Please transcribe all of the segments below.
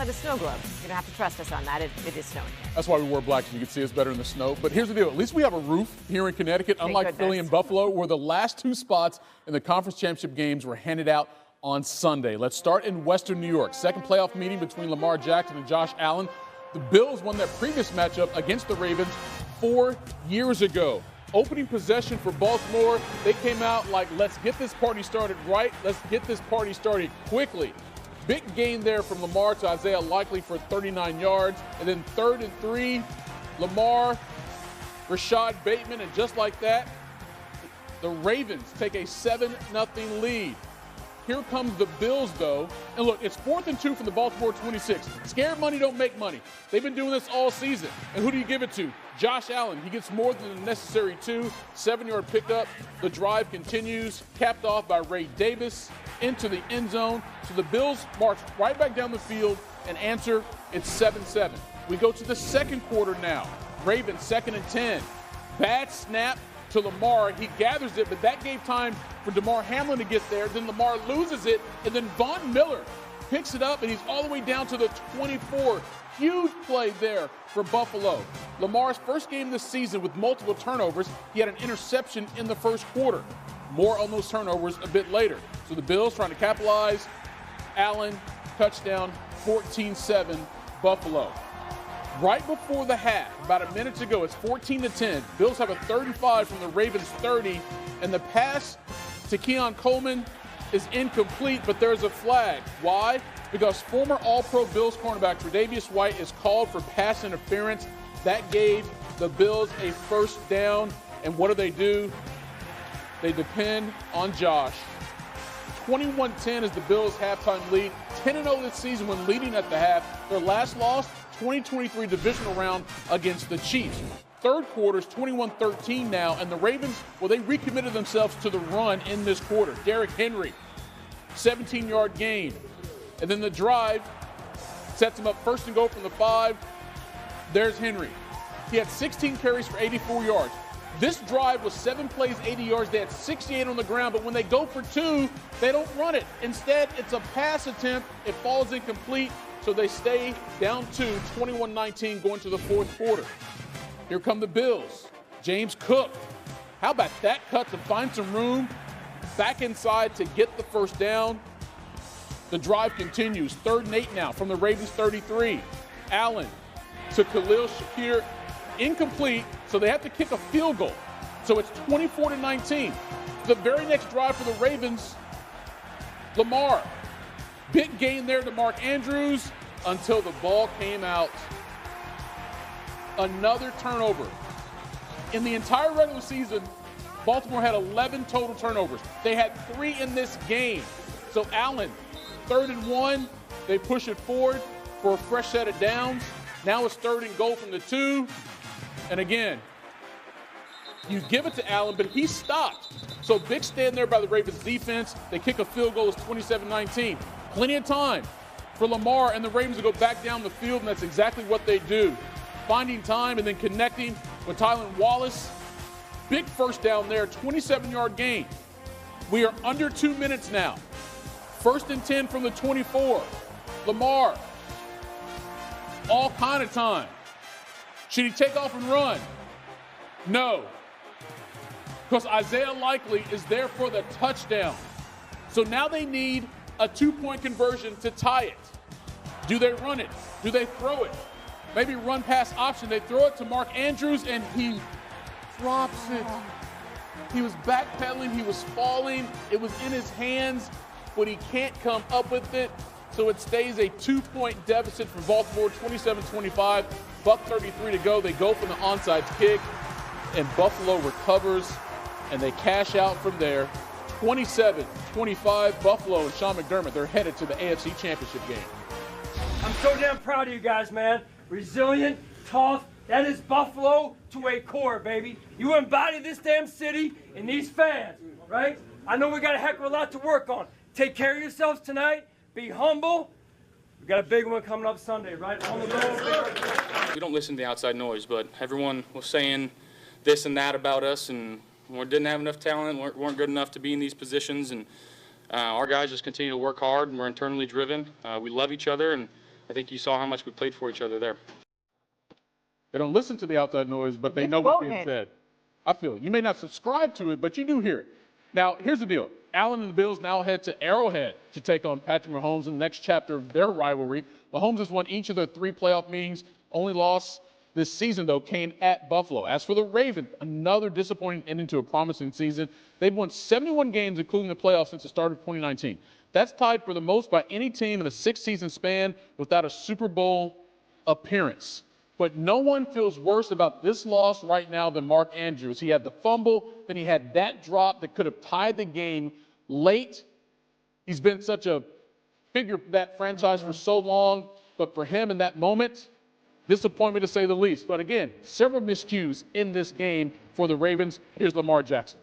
outside a snow globe. You don't have to trust us on that. It is snowing here. That's why we wore black, so you can see us better in the snow. But here's the deal. At least we have a roof here in Connecticut, unlike Philly and Buffalo, where the last two spots in the conference championship games were handed out on Sunday. Let's start in Western New York. Second playoff meeting between Lamar Jackson and Josh Allen. The Bills won their previous matchup against the Ravens 4 years ago. Opening possession for Baltimore, they came out like, let's get this party started right. Let's get this party started quickly. Big gain there from Lamar to Isaiah Likely for 39 yards. And then 3rd and 3, Lamar, Rashad Bateman, and just like that, the Ravens take a 7-0 lead. Here comes the Bills, though. And look, it's 4th and 2 from the Baltimore 26. Scared money don't make money. They've been doing this all season. And who do you give it to? Josh Allen. He gets more than the necessary 2. 7-yard pickup. The drive continues, capped off by Ray Davis into the end zone. So the Bills march right back down the field and answer. It's 7-7. We go to the second quarter now. Ravens 2nd and 10. Bad snap to Lamar. He gathers it, but that gave time for DeMar Hamlin to get there. Then Lamar loses it, and then Von Miller picks it up, and he's all the way down to the 24. Huge play there for Buffalo. Lamar's first game this season with multiple turnovers. He had an interception in the first quarter. More on those turnovers a bit later. So the Bills trying to capitalize. Allen, touchdown, 14-7, Buffalo. Right before the half, about a minute to go, it's 14-10. Bills have a 35 from the Ravens 30, and the pass to Keon Coleman is incomplete, but there's a flag. Why? Because former All-Pro Bills cornerback Tre'Davious White is called for pass interference. That gave the Bills a first down, and what do? They depend on Josh. 21-10 is the Bills' halftime lead. 10-0 this season when leading at the half. Their last loss, 2023 divisional round against the Chiefs. Third quarter's 21-13 now, and the Ravens, well, they recommitted themselves to the run in this quarter. Derrick Henry, 17-yard gain. And then the drive sets him up 1st and goal from the 5. There's Henry. He had 16 carries for 84 yards. This drive was 7 plays, 80 yards. They had 68 on the ground, but when they go for 2, they don't run it. Instead, it's a pass attempt. It falls incomplete. So they stay down 2, 21-19 going to the fourth quarter. Here come the Bills. James Cook. How about that cut to find some room back inside to get the first down? The drive continues. 3rd and 8 now from the Ravens 33. Allen to Khalil Shakir. Incomplete, so they have to kick a field goal. So it's 24-19. The very next drive for the Ravens, Lamar. Big gain there to Mark Andrews until the ball came out. Another turnover. In the entire regular season, Baltimore had 11 total turnovers. They had 3 in this game. So Allen, 3rd and 1, they push it forward for a fresh set of downs. Now it's 3rd and goal from the 2. And again, you give it to Allen, but he stopped. So big stand there by the Ravens defense. They kick a field goal. It's 27-19. Plenty of time for Lamar and the Ravens to go back down the field, and that's exactly what they do. Finding time and then connecting with Tylan Wallace. Big first down there, 27-yard gain. We are under 2 minutes now. 1st and 10 from the 24. Lamar, all kind of time. Should he take off and run? No. Because Isaiah Likely is there for the touchdown. So now they need a 2-point conversion to tie it. Do they run it? Do they throw it? Maybe run pass option. They throw it to Mark Andrews, and he drops it. He was backpedaling. He was falling. It was in his hands, but he can't come up with it. So it stays a 2-point deficit for Baltimore, 27-25. Buck 33 to go. They go for the onside kick, and Buffalo recovers, and they cash out from there. 27-25, Buffalo and Sean McDermott, they're headed to the AFC Championship game. I'm so damn proud of you guys, man. Resilient, tough. That is Buffalo to a core, baby. You embody this damn city and these fans, right? I know we got a heck of a lot to work on. Take care of yourselves tonight. Be humble. We got a big one coming up Sunday, right? On the road. We don't listen to the outside noise, but everyone was saying this and that about us, and we didn't have enough talent, weren't good enough to be in these positions, and our guys just continue to work hard, and we're internally driven. We love each other, and I think you saw how much we played for each other there. They don't listen to the outside noise, but they know what's being said. I feel it. You may not subscribe to it, but you do hear it. Now, here's the deal. Allen and the Bills now head to Arrowhead to take on Patrick Mahomes in the next chapter of their rivalry. Mahomes has won each of their 3 playoff meetings. Only loss this season, though, came at Buffalo. As for the Ravens, another disappointing ending to a promising season. They've won 71 games, including the playoffs, since the start of 2019. That's tied for the most by any team in a 6-season span without a Super Bowl appearance. But no one feels worse about this loss right now than Mark Andrews. He had the fumble, then he had that drop that could have tied the game late. He's been such a figure for that franchise for so long, but for him in that moment, disappointment to say the least. But again, several miscues in this game for the Ravens. Here's Lamar Jackson.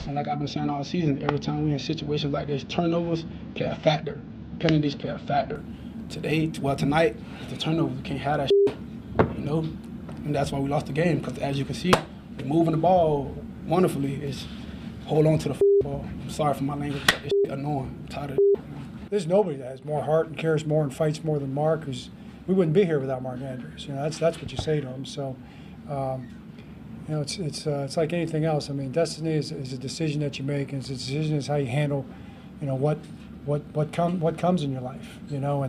And like I've been saying all season, every time we're in situations like this, turnovers play a factor. Penalties play a factor. Tonight, the turnovers, we can't have that shit, you know? And that's why we lost the game, because as you can see, we're moving the ball wonderfully. It's hold on to the ball. I'm sorry for my language, but this shit annoying. I'm tired of it. There's nobody that has more heart and cares more and fights more than Mark, because we wouldn't be here without Mark Andrews. You know, that's what you say to him. So, you know, it's like anything else. I mean, destiny is a decision that you make, and it's a decision is how you handle, you know, what comes in your life. You know,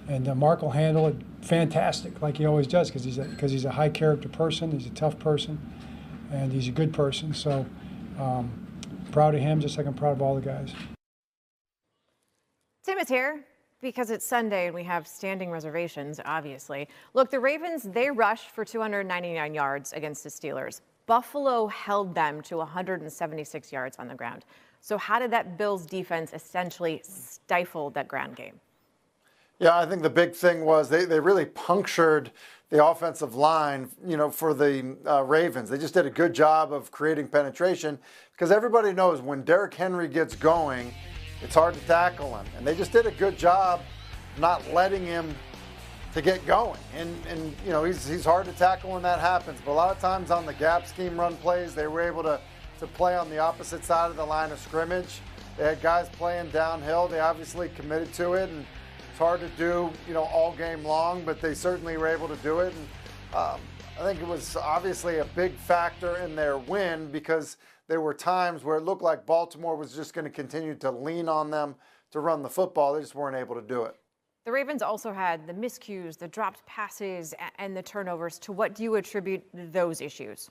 and Mark will handle it fantastic, like he always does, because he's a high character person. He's a tough person, and he's a good person. So, proud of him, just like I'm proud of all the guys. Tim is here because it's Sunday and we have standing reservations, obviously. Look, the Ravens, they rushed for 299 yards against the Steelers. Buffalo held them to 176 yards on the ground. So how did that Bills defense essentially stifle that ground game? Yeah, I think the big thing was they really punctured the offensive line, you know, for the Ravens. They just did a good job of creating penetration, because everybody knows when Derrick Henry gets going, it's hard to tackle him. And they just did a good job not letting him to get going. And you know, he's hard to tackle when that happens. But a lot of times on the gap scheme run plays, they were able to play on the opposite side of the line of scrimmage. They had guys playing downhill. They obviously committed to it. And it's hard to do, you know, all game long, but they certainly were able to do it. And I think it was obviously a big factor in their win, because there were times where it looked like Baltimore was just going to continue to lean on them to run the football. They just weren't able to do it. The Ravens also had the miscues, the dropped passes, and the turnovers. To what do you attribute those issues?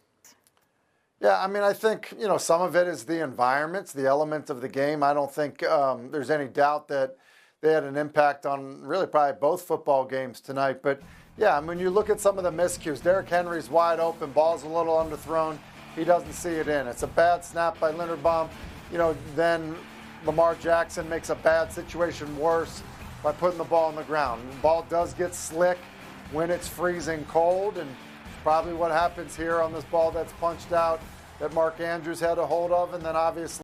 Yeah, I mean, I think, you know, some of it is the environments, the element of the game. I don't think there's any doubt that they had an impact on really probably both football games tonight. But, yeah, I mean, you look at some of the miscues. Derrick Henry's wide open, ball's a little underthrown. He doesn't see it in. It's a bad snap by Linderbaum. You know, then Lamar Jackson makes a bad situation worse by putting the ball on the ground. The ball does get slick when it's freezing cold, and probably what happens here on this ball that's punched out that Mark Andrews had a hold of, and then obviously